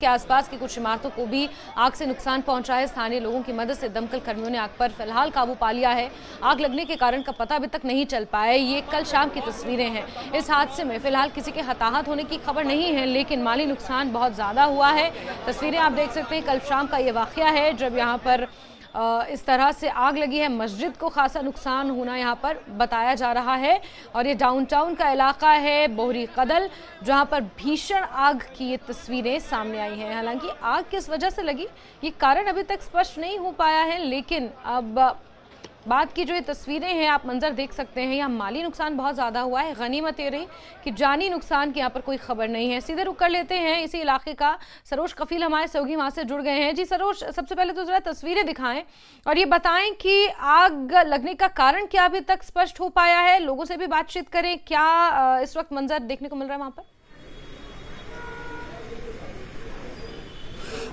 के आसपास की कुछ इमारतों को भी आग से नुकसान पहुंचा है। स्थानीय लोगों की मदद से दमकल कर्मियों ने आग पर फिलहाल काबू पा लिया है। आग लगने के कारण का पता अभी तक नहीं चल पाया है। ये कल शाम की तस्वीरें हैं। इस हादसे में फिलहाल किसी के हताहत होने की खबर नहीं है, लेकिन माली नुकसान बहुत ज्यादा हुआ है। तस्वीरें आप देख सकते हैं, कल शाम का ये वाकया है जब यहाँ पर इस तरह से आग लगी है। मस्जिद को खासा नुकसान होना यहाँ पर बताया जा रहा है और ये डाउनटाउन का इलाका है बोहरी कदल, जहाँ पर भीषण आग की ये तस्वीरें सामने आई हैं। हालांकि आग किस वजह से लगी ये कारण अभी तक स्पष्ट नहीं हो पाया है, लेकिन अब बाद की जो ये तस्वीरें हैं, आप मंजर देख सकते हैं, यहाँ माली नुकसान बहुत ज़्यादा हुआ है। गनीमत ये रही कि जानी नुकसान की यहाँ पर कोई खबर नहीं है। सीधे रुक कर लेते हैं इसी इलाके का सरोज कफील हमारे सहयोगी वहाँ से जुड़ गए हैं। जी सरोज, सबसे पहले तो जरा तस्वीरें दिखाएं और ये बताएं कि आग लगने का कारण क्या अभी तक स्पष्ट हो पाया है। लोगों से भी बातचीत करें, क्या इस वक्त मंजर देखने को मिल रहा है वहाँ पर?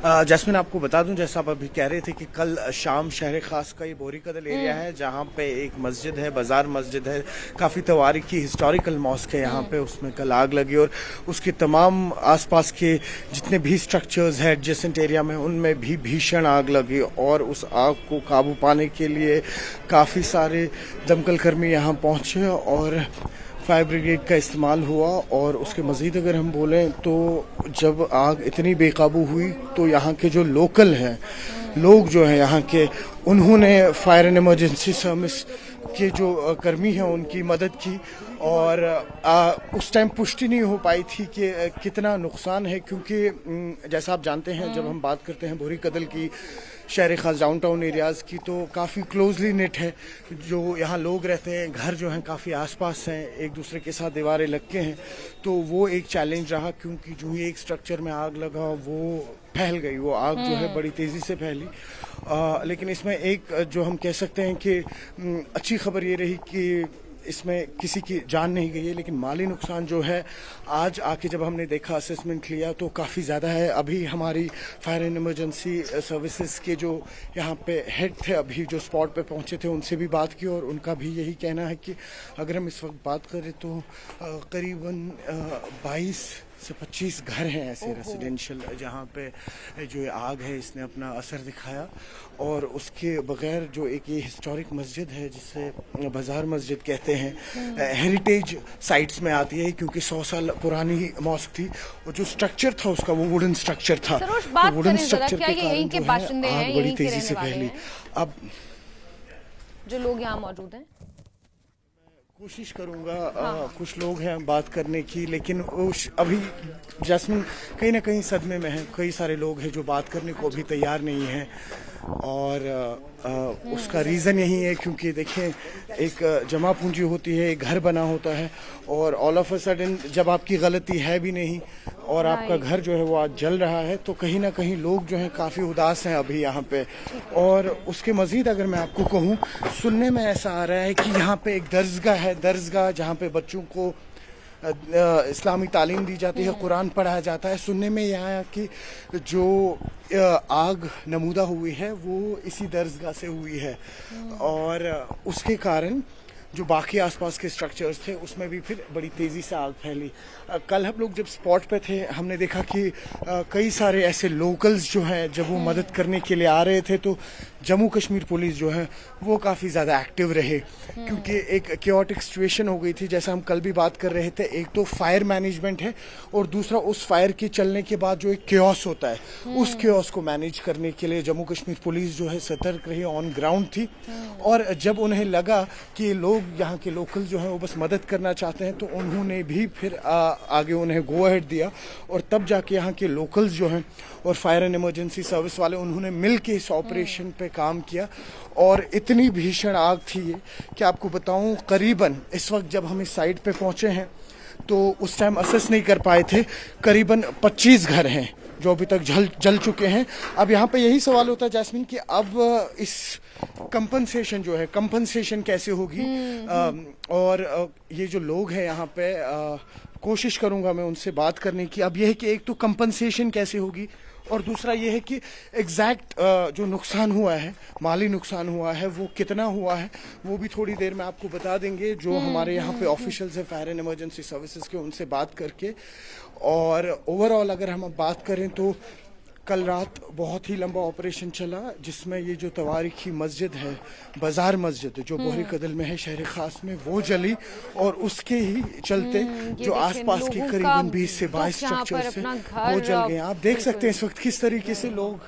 जैस्मिन, आपको बता दूं, जैसा आप अभी कह रहे थे कि कल शाम शहर खास का ये बोहरी कदल एरिया है, जहां पे एक मस्जिद है, बाजार मस्जिद है, काफ़ी तवारीखी हिस्टोरिकल मॉस्क है यहाँ पे। उसमें कल आग लगी और उसके तमाम आसपास के जितने भी स्ट्रक्चर्स हैं एडजेसेंट एरिया में, उनमें भी भीषण आग लगी और उस आग को काबू पाने के लिए काफ़ी सारे दमकल कर्मी यहाँ पहुंचे और फायर ब्रिगेड का इस्तेमाल हुआ। और उसके मज़ीद अगर हम बोलें तो जब आग इतनी बेकाबू हुई तो यहाँ के जो लोकल हैं, लोग जो हैं यहाँ के, उन्होंने फायर एंड इमरजेंसी सर्विस के जो कर्मी हैं उनकी मदद की। और उस टाइम पुष्टि नहीं हो पाई थी कि कितना नुकसान है, क्योंकि जैसा आप जानते हैं, जब हम बात करते हैं बोहरी कदल की, शहर खास डाउनटाउन एरियाज़ की, तो काफ़ी क्लोजली नेट है। जो यहाँ लोग रहते हैं, घर जो हैं काफ़ी आसपास हैं, एक दूसरे के साथ दीवारें लग के हैं। तो वो एक चैलेंज रहा, क्योंकि जो ही एक स्ट्रक्चर में आग लगा वो फैल गई, वो आग जो है बड़ी तेज़ी से फैली। लेकिन इसमें एक जो हम कह सकते हैं कि अच्छी खबर ये रही कि इसमें किसी की जान नहीं गई है, लेकिन माली नुकसान जो है, आज आके जब हमने देखा, असेसमेंट लिया, तो काफ़ी ज़्यादा है। अभी हमारी फायर एंड इमरजेंसी सर्विसेज के जो यहाँ पे हेड थे, अभी जो स्पॉट पे पहुँचे थे, उनसे भी बात की और उनका भी यही कहना है कि अगर हम इस वक्त बात करें तो करीबन 22 से 25 घर हैं ऐसे रेसिडेंशियल, जहाँ पे जो आग है इसने अपना असर दिखाया। और उसके बगैर जो एक ये हिस्टोरिक मस्जिद है, जिसे बाजार मस्जिद कहते हैं, हेरिटेज साइट्स में आती है, क्योंकि 100 साल पुरानी मॉस्क थी और जो स्ट्रक्चर था उसका वो वुडन स्ट्रक्चर था। तो वुडन स्ट्रक्चर के कारण जो है आग बड़ी तेजी से फैली। अब जो लोग यहाँ मौजूद हैं, कोशिश करूंगा कुछ लोग हैं बात करने की, लेकिन अभी जैस्मिन कहीं ना कहीं सदमे में है। कई सारे लोग हैं जो बात करने को भी तैयार नहीं हैं और उसका रीज़न यही है, क्योंकि देखें, एक जमा पूंजी होती है, एक घर बना होता है, और ऑल ऑफ अ सडन जब आपकी गलती है भी नहीं और आपका घर जो है वो आज जल रहा है, तो कहीं ना कहीं लोग जो हैं काफ़ी उदास हैं अभी यहाँ पे। और उसके मज़ीद अगर मैं आपको कहूँ, सुनने में ऐसा आ रहा है कि यहाँ पे एक दरसगाह है, दरसगाह जहाँ पे बच्चों को इस्लामी तालीम दी जाती है, कुरान पढ़ाया जाता है। सुनने में यह आया कि जो आग नमूदा हुई है वो इसी दरसगाह से हुई है और उसके कारण जो बाकी आसपास के स्ट्रक्चर्स थे उसमें भी फिर बड़ी तेज़ी से आग फैली। कल हम लोग जब स्पॉट पे थे, हमने देखा कि कई सारे ऐसे लोकल्स जो हैं, जब वो मदद करने के लिए आ रहे थे, तो जम्मू कश्मीर पुलिस जो है वो काफ़ी ज़्यादा एक्टिव रहे, क्योंकि एक केओटिक सिचुएशन हो गई थी। जैसा हम कल भी बात कर रहे थे, एक तो फायर मैनेजमेंट है और दूसरा उस फायर के चलने के बाद जो एक केओस होता है, उस केओस को मैनेज करने के लिए जम्मू कश्मीर पुलिस जो है सतर्क रही, ऑन ग्राउंड थी। और जब उन्हें लगा कि लोग यहाँ के लोकल जो हैं वो बस मदद करना चाहते हैं, तो उन्होंने भी फिर आगे उन्हें गो अहेड दिया और तब जाके यहाँ के लोकल्स जो हैं और फायर एंड इमरजेंसी सर्विस वाले, उन्होंने मिल के इस ऑपरेशन पे काम किया। और इतनी भीषण आग थी ये कि आपको बताऊं, करीबन इस वक्त जब हम इस साइड पे पहुंचे हैं तो उस टाइम असेस नहीं कर पाए थे, करीबन 25 घर हैं जो अभी तक जल चुके हैं। अब यहाँ पे यही सवाल होता है जैस्मिन कि अब इस कंपनसेशन जो है, कंपनसेशन कैसे होगी। और ये जो लोग हैं यहाँ पे, कोशिश करूंगा मैं उनसे बात करने की। अब यह है कि एक तो कंपनसेशन कैसे होगी और दूसरा ये है कि एग्जैक्ट जो नुकसान हुआ है, माली नुकसान हुआ है, वो कितना हुआ है, वो भी थोड़ी देर में आपको बता देंगे। जो हमारे यहाँ पे ऑफिशियल्स हैं फायर एंड इमरजेंसी सर्विसेज के, उनसे बात करके। और ओवरऑल अगर हम अब बात करें तो कल रात बहुत ही लंबा ऑपरेशन चला, जिसमें ये जो तवारीखी मस्जिद है, बाजार मस्जिद जो बोहरी कदल में है शहर खास में, वो जली और उसके ही चलते जो आसपास के करीबन 20 से 22 स्ट्रक्चर्स हैं वो जल गए। आप देख सकते हैं इस वक्त किस तरीके से लोग,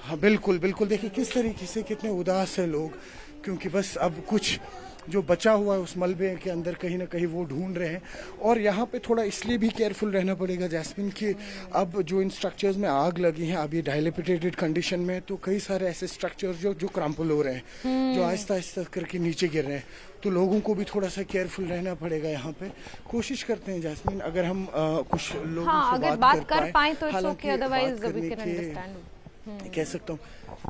हाँ बिल्कुल बिल्कुल, देखिए किस तरीके से कितने उदास है लोग, क्योंकि बस अब कुछ जो बचा हुआ है उस मलबे के अंदर कहीं ना कहीं वो ढूंढ रहे हैं। और यहाँ पे थोड़ा इसलिए भी केयरफुल रहना पड़ेगा जैस्मिन कि अब जो इन स्ट्रक्चर्स में आग लगी है, अब ये डायलेपिटेटेड कंडीशन में, तो कई सारे ऐसे स्ट्रक्चर्स जो क्रम्पल हो रहे हैं, जो आहिस्ता आहिस्ता करके नीचे गिर रहे हैं, तो लोगों को भी थोड़ा सा केयरफुल रहना पड़ेगा। यहाँ पे कोशिश करते हैं जैस्मिन अगर हम कुछ लोगों से बात कर पाए तो कह सकता हूँ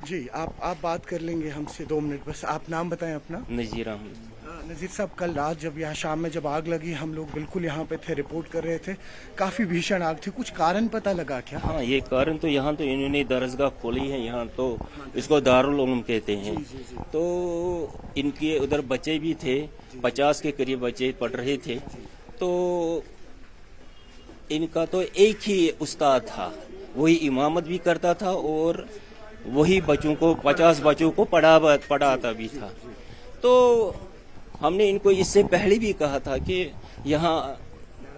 जी, आप बात कर लेंगे हमसे 2 मिनट बस। आप नाम बताएं अपना। नजीर अहमद। नजीर साहब, कल रात जब यहाँ शाम में जब आग लगी, हम लोग बिल्कुल यहाँ पे थे, रिपोर्ट कर रहे थे, काफी भीषण आग थी, कुछ कारण पता लगा क्या? हाँ, ये कारण तो यहाँ तो इन्होंने दरसगाह खोली है, यहाँ तो इसको दारुल उलूम कहते हैं। तो इनके उधर बच्चे भी थे, 50 के करीब बच्चे पढ़ रहे थे। तो इनका तो एक ही उस्ताद था, वही इमामत भी करता था और वही बच्चों को 50 बच्चों को पढ़ाता भी था। तो हमने इनको इससे पहले भी कहा था कि यहाँ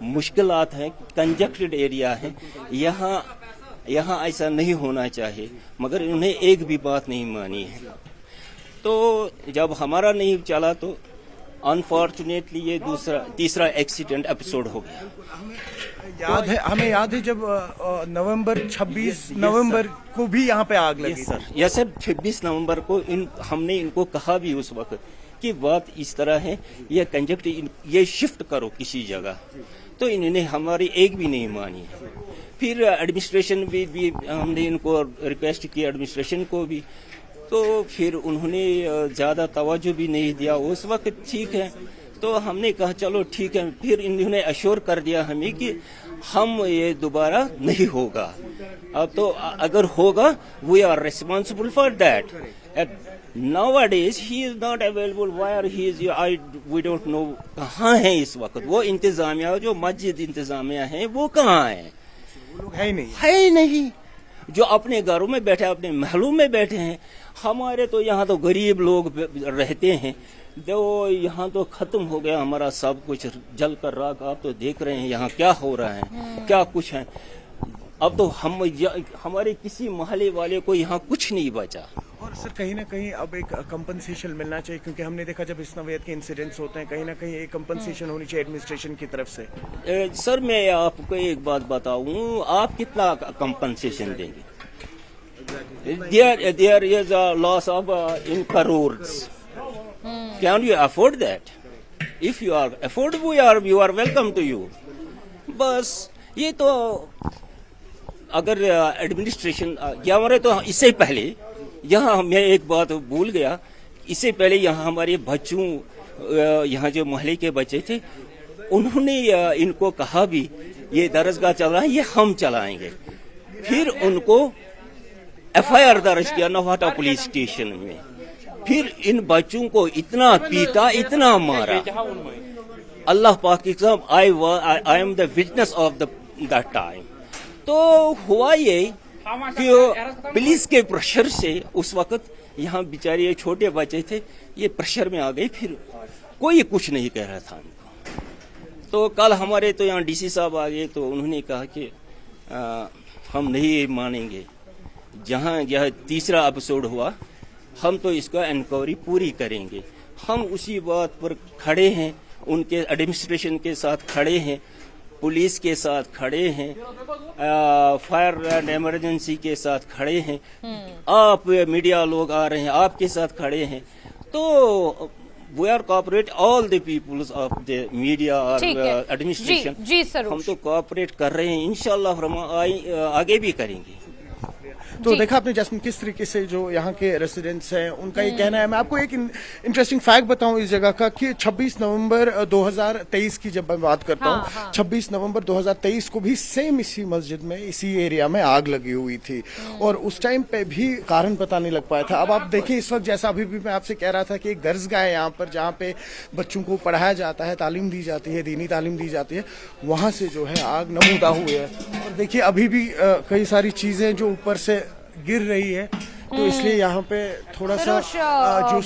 मुश्किलात हैं, कंजक्टेड एरिया है, यहाँ ऐसा नहीं होना चाहिए, मगर इन्होंने एक भी बात नहीं मानी है। तो जब हमारा नहीं चला तो अनफॉर्चुनेटली ये तीसरा एक्सीडेंट एपिसोड हो गया। हमें याद है जब 26 नवंबर को भी यहाँ पे आग लगी। यस सर, 26 नवंबर को हमने इनको कहा भी उस वक्त कि बात इस तरह है, ये कंजक्ट ये शिफ्ट करो किसी जगह, तो इन्होंने हमारी एक भी नहीं मानी। फिर एडमिनिस्ट्रेशन भी हमने इनको रिक्वेस्ट की, एडमिनिस्ट्रेशन को भी, तो फिर उन्होंने ज़्यादा तवज्जो भी नहीं दिया उस वक्त। ठीक है, तो हमने कहा चलो ठीक है। फिर इन्होंने अश्योर कर दिया हमें कि हम ये दोबारा नहीं होगा, अब तो अगर होगा we are responsible for that. Nowadays he is not available, where he is, we don't know कहाँ है इस वक्त। वो इंतजामिया जो मस्जिद इंतजामिया है वो कहाँ है? वो लोग है ही नहीं, जो अपने घरों में बैठे, अपने महलों में बैठे हैं। हमारे तो यहाँ तो गरीब लोग रहते हैं, जो यहाँ तो खत्म हो गया हमारा सब कुछ, जल कर राख। आप तो देख रहे हैं यहाँ क्या हो रहा है, क्या कुछ है। अब तो हमारे किसी मोहल्ले वाले को यहाँ कुछ नहीं बचा। और सर कहीं ना कहीं अब एक कंपनसेशन मिलना चाहिए, क्योंकि हमने देखा जब इस नौयत के इंसिडेंट्स होते हैं, कहीं ना कहीं एक कंपनसेशन होनी चाहिए एडमिनिस्ट्रेशन की तरफ से। सर मैं आपको एक बात बताऊं, आप कितना कंपनसेशन देंगे? There is a loss of in crores. Can you afford that? If you are affordable, you are welcome to you. बस ये तो अगर एडमिनिस्ट्रेशन या हमारे तो इससे पहले यहाँ मैं एक बात भूल गया, इससे पहले यहाँ हमारे बच्चों, यहाँ जो मोहल्ले के बच्चे थे, उन्होंने इनको कहा भी ये दरसगाह चल रहा है, ये हम चलाएंगे। फिर उनको FIR दर्ज किया नवाटा पुलिस स्टेशन में। फिर इन बच्चों को इतना पीटा, इतना मारा। अल्लाह पाक की कसम, I am the witness of that time. तो हुआ ये कि पुलिस के प्रेशर से उस वक्त यहाँ बेचारे ये छोटे बच्चे थे, ये प्रेशर में आ गए, फिर कोई कुछ नहीं कह रहा था उनको। तो कल हमारे तो यहाँ DC साहब आ गए, तो उन्होंने कहा कि हम नहीं मानेंगे, जहाँ यह तीसरा एपिसोड हुआ हम तो इसका इंक्वायरी पूरी करेंगे। हम उसी बात पर खड़े हैं, उनके एडमिनिस्ट्रेशन के साथ खड़े हैं, पुलिस के साथ खड़े हैं, फायर एंड इमरजेंसी के साथ खड़े हैं, आप मीडिया लोग आ रहे हैं आपके साथ खड़े हैं। तो we are cooperate all the peoples of the media और एडमिनिस्ट्रेशन। जी सर, हम तो कोऑपरेट कर रहे हैं, इंशाल्लाह हम आगे भी करेंगे। तो जी। देखा आपने जैस्मिन किस तरीके से जो यहाँ के रेसिडेंट्स हैं उनका ये कहना है। मैं आपको एक इंटरेस्टिंग फैक्ट बताऊं इस जगह का कि 26 नवंबर 2023 की जब मैं बात करता हूँ, हाँ, हाँ। 26 नवंबर 2023 को भी सेम इसी मस्जिद में इसी एरिया में आग लगी हुई थी और उस टाइम पे भी कारण पता नहीं लग पाया था। अब आप देखिए इस वक्त जैसा अभी भी मैं आपसे कह रहा था कि एक दरसगाह है यहाँ पर जहाँ पे बच्चों को पढ़ाया जाता है, तालीम दी जाती है, दीनी तालीम दी जाती है, वहां से जो है आग नमूदा हुई है और देखिए अभी भी कई सारी चीजें जो ऊपर से गिर रही है, तो इसलिए यहाँ पे थोड़ा सा फिरोज, जो